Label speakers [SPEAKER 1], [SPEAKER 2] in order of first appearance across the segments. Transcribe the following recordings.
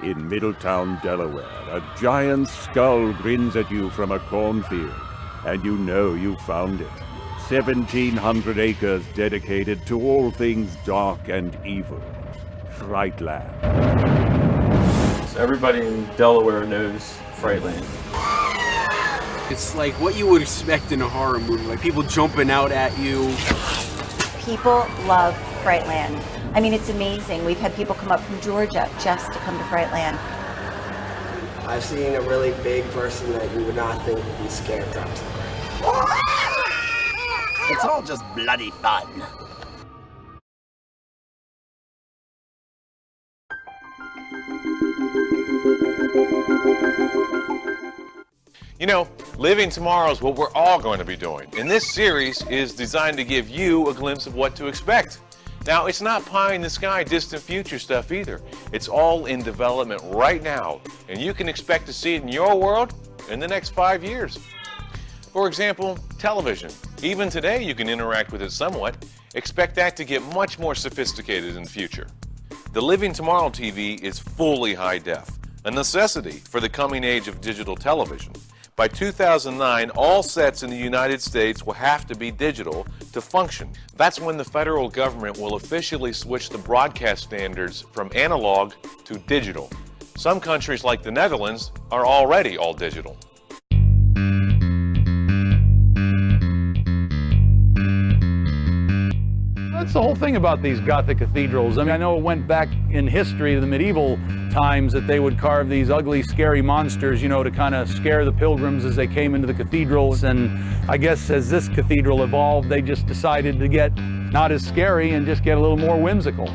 [SPEAKER 1] In Middletown, Delaware, a giant skull grins at you from a cornfield, and you know you found it. 1,700 acres dedicated to all things dark and evil. Frightland.
[SPEAKER 2] So everybody in Delaware knows Frightland.
[SPEAKER 3] It's like what you would expect in a horror movie, like people jumping out at you.
[SPEAKER 4] People love Frightland. I mean, it's amazing. We've had people come up from Georgia just to come to Frightland.
[SPEAKER 5] I've seen a really big person that you would not think would be scared drop to the ground.
[SPEAKER 6] It's all just bloody fun.
[SPEAKER 7] You know, living tomorrow is what we're all going to be doing. And this series is designed to give you a glimpse of what to expect. Now, it's not pie in the sky, distant future stuff either. It's all in development right now, and you can expect to see it in your world in the next 5 years. For example, television. Even today you can interact with it somewhat. Expect that to get much more sophisticated in the future. The Living Tomorrow TV is fully high def, a necessity for the coming age of digital television. By 2009, all sets in the United States will have to be digital to function. That's when the federal government will officially switch the broadcast standards from analog to digital. Some countries like the Netherlands are already all digital.
[SPEAKER 8] That's the whole thing about these Gothic cathedrals. I mean, I know it went back in history to the medieval times that they would carve these ugly, scary monsters, you know, to kind of scare the pilgrims as they came into the cathedrals. And I guess as this cathedral evolved, they just decided to get not as scary and just get a little more whimsical.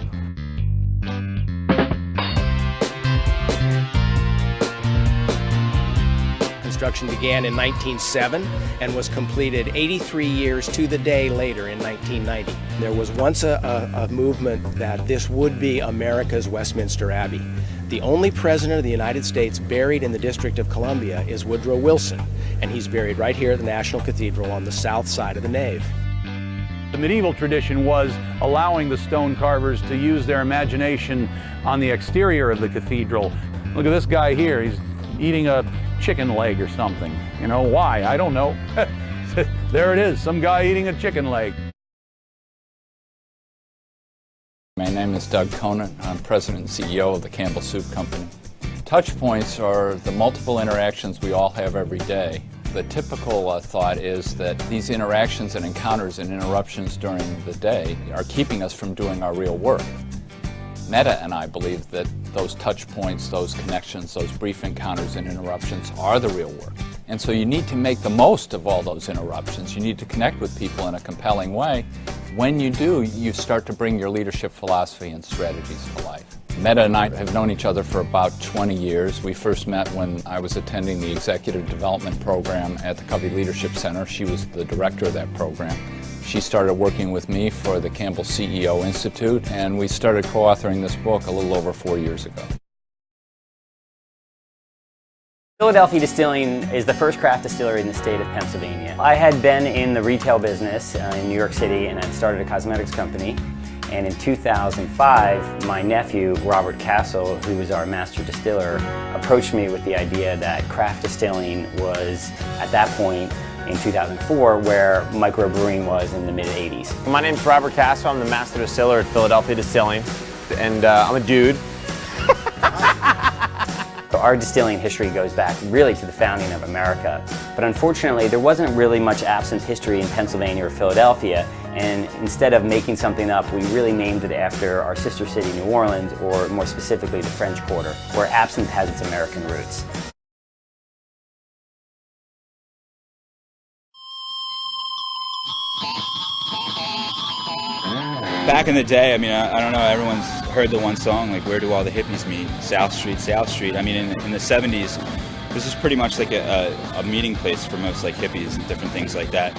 [SPEAKER 9] Construction began in 1907 and was completed 83 years to the day later in 1990. There was once a movement that this would be America's Westminster Abbey. The only president of the United States buried in the District of Columbia is Woodrow Wilson, and he's buried right here at the National Cathedral on the south side of the nave.
[SPEAKER 8] The medieval tradition was allowing the stone carvers to use their imagination on the exterior of the cathedral. Look at this guy here. He's eating a chicken leg or something. You know, why? I don't know. There it is, some guy eating a chicken leg.
[SPEAKER 10] My name is Doug Conan. I'm President and CEO of the Campbell Soup Company. Touch points are the multiple interactions we all have every day. The typical thought is that these interactions and encounters and interruptions during the day are keeping us from doing our real work. Meta and I believe that those touch points, those connections, those brief encounters and interruptions are the real work. And so you need to make the most of all those interruptions. You need to connect with people in a compelling way. When you do, you start to bring your leadership philosophy and strategies to life. Meta and I have known each other for about 20 years. We first met when I was attending the Executive Development Program at the Covey Leadership Center. She was the director of that program. She started working with me for the Campbell CEO Institute, and we started co-authoring this book a little over 4 years ago.
[SPEAKER 11] Philadelphia Distilling is the first craft distillery in the state of Pennsylvania. I had been in the retail business in New York City, and I'd started a cosmetics company. And in 2005, my nephew, Robert Castle, who was our master distiller, approached me with the idea that craft distilling was, at that point, in 2004, where microbrewing was in the mid-'80s.
[SPEAKER 12] My name's Robert Castle. I'm the master distiller at Philadelphia Distilling, and I'm a dude.
[SPEAKER 11] Our distilling history goes back really to the founding of America, but unfortunately there wasn't really much absinthe history in Pennsylvania or Philadelphia, and instead of making something up, we really named it after our sister city, New Orleans, or more specifically the French Quarter, where absinthe has its American roots.
[SPEAKER 13] Back in the day, I mean, I don't know, everyone's heard the one song, like, where do all the hippies meet? South Street, South Street. I mean, in the 70s, this was pretty much like a meeting place for most, like, hippies and different things like that.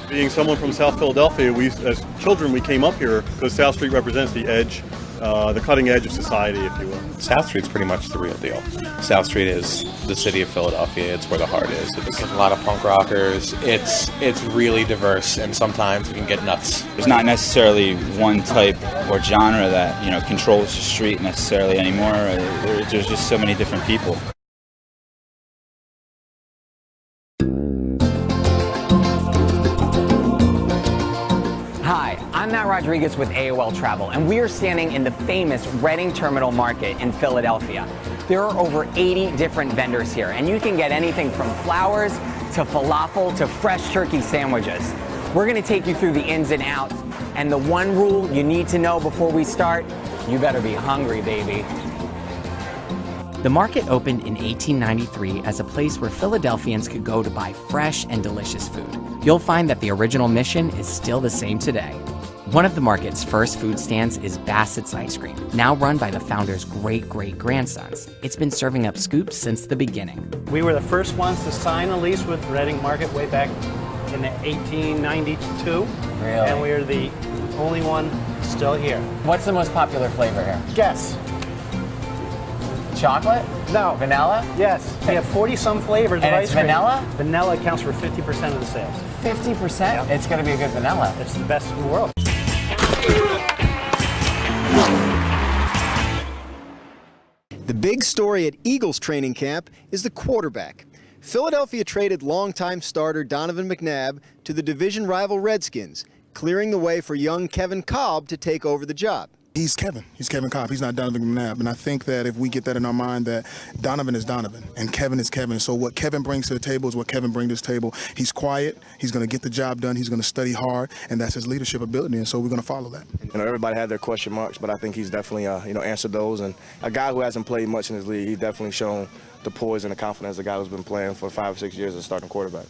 [SPEAKER 2] Being someone from South Philadelphia, as children, we came up here because South Street represents the edge
[SPEAKER 14] the cutting edge of society, if you will.
[SPEAKER 15] South Street's pretty much the real deal. South Street is the city of Philadelphia. It's where the heart is. It's a lot of punk rockers. It's really diverse, and sometimes it can get nuts.
[SPEAKER 13] There's not necessarily one type or genre that, you know, controls the street necessarily anymore. There's just so many different people.
[SPEAKER 16] Hi, I'm Matt Rodriguez with AOL Travel, and we are standing in the famous Reading Terminal Market in Philadelphia. There are over 80 different vendors here, and you can get anything from flowers to falafel to fresh turkey sandwiches. We're going to take you through the ins and outs, and the one rule you need to know before we start, you better be hungry, baby.
[SPEAKER 17] The market opened in 1893 as a place where Philadelphians could go to buy fresh and delicious food. You'll find that the original mission is still the same today. One of the market's first food stands is Bassett's Ice Cream, now run by the founder's great-great-grandsons. It's been serving up scoops since the beginning.
[SPEAKER 18] We were the first ones to sign a lease with Reading Market way back in 1892.
[SPEAKER 16] Really?
[SPEAKER 18] And we are the only one still here.
[SPEAKER 16] What's the most popular flavor here?
[SPEAKER 18] Guess.
[SPEAKER 16] Chocolate?
[SPEAKER 18] No.
[SPEAKER 16] Vanilla?
[SPEAKER 18] Yes. We have 40-some flavors
[SPEAKER 16] and
[SPEAKER 18] of
[SPEAKER 16] it's
[SPEAKER 18] ice cream.
[SPEAKER 16] Vanilla?
[SPEAKER 18] Vanilla accounts for 50% of the sales.
[SPEAKER 16] 50%?
[SPEAKER 18] Yeah.
[SPEAKER 16] It's going to be a good vanilla.
[SPEAKER 18] It's the best in the world.
[SPEAKER 19] The big story at Eagles training camp is the quarterback. Philadelphia traded longtime starter Donovan McNabb to the division rival Redskins, clearing the way for young Kevin Kolb to take over the job.
[SPEAKER 20] He's Kevin. He's Kevin Kolb. He's not Donovan McNabb. And I think that if we get that in our mind, that Donovan is Donovan and Kevin is Kevin. So what Kevin brings to the table is what Kevin brings to the table. He's quiet. He's going to get the job done. He's going to study hard, and that's his leadership ability. And so we're going to follow that.
[SPEAKER 21] You know, everybody had their question marks, but I think he's definitely, answered those. And a guy who hasn't played much in his league, he's definitely shown the poise and the confidence. A guy who's been playing for 5 or 6 years as a starting quarterback.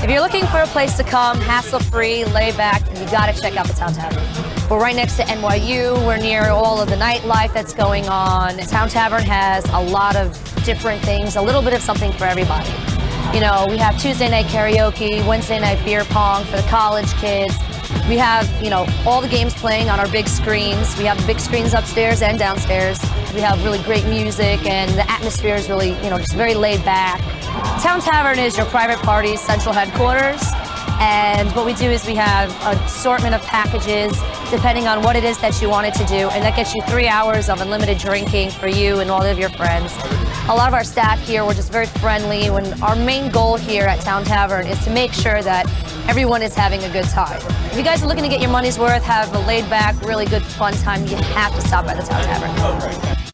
[SPEAKER 22] If you're looking for a place to come, hassle-free, lay back, you gotta check out the Town Tavern. We're right next to NYU. We're near all of the nightlife that's going on. Town Tavern has a lot of different things, a little bit of something for everybody. You know, we have Tuesday night karaoke, Wednesday night beer pong for the college kids. We have, all the games playing on our big screens. We have big screens upstairs and downstairs. We have really great music, and the atmosphere is really, just very laid back. Town Tavern is your private party's central headquarters, and what we do is we have an assortment of packages depending on what it is that you wanted to do, and that gets you 3 hours of unlimited drinking for you and all of your friends. A lot of our staff here, we're just very friendly. Our main goal here at Town Tavern is to make sure that everyone is having a good time. If you guys are looking to get your money's worth, have a laid-back, really good, fun time, you have to stop by the Town Tavern.